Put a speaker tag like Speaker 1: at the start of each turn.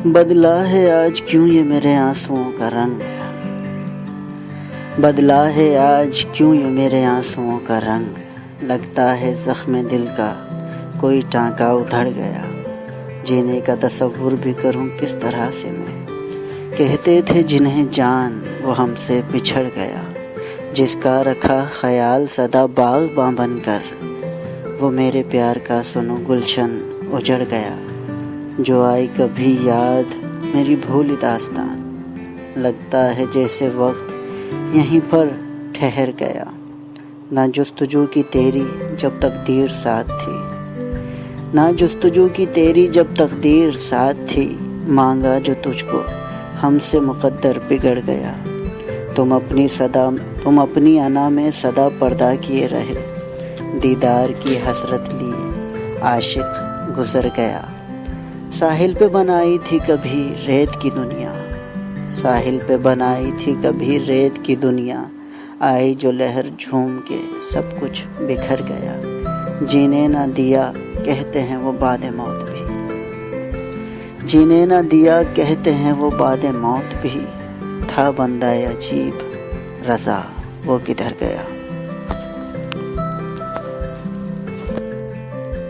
Speaker 1: بدلا ہے آج کیوں یہ میرے آنسوؤں کا رنگ، بدلا ہے آج کیوں یہ میرے آنسوؤں کا رنگ، لگتا ہے زخم دل کا کوئی ٹانکا ادھڑ گیا، جینے کا تصور بھی کروں کس طرح سے میں، کہتے تھے جنہیں جان وہ ہم سے بچھڑ گیا، جس کا رکھا خیال سدا باغباں بن کر، وہ میرے پیار کا سنو گلشن اجڑ گیا، جو آئی کبھی یاد میری بھولی داستان، لگتا ہے جیسے وقت یہیں پر ٹھہر گیا، نہ جستجو کی تیری جب تقدیر ساتھ تھی، نہ جستجو کی تیری جب تقدیر ساتھ تھی، مانگا جو تجھ کو ہم سے مقدر بگڑ گیا، تم اپنی انا میں صدا پردہ کیے رہے، دیدار کی حسرت لیے عاشق گزر گیا، ساحل پہ بنائی تھی کبھی ریت کی دنیا، ساحل پہ بنائی تھی کبھی ریت کی دنیا، آئی جو لہر جھوم کے سب کچھ بکھر گیا، جینے نہ دیا کہتے ہیں وہ بعد موت بھی، جینے نہ دیا کہتے ہیں وہ بعد موت بھی، تھا بندہ عجیب رضا وہ کدھر گیا۔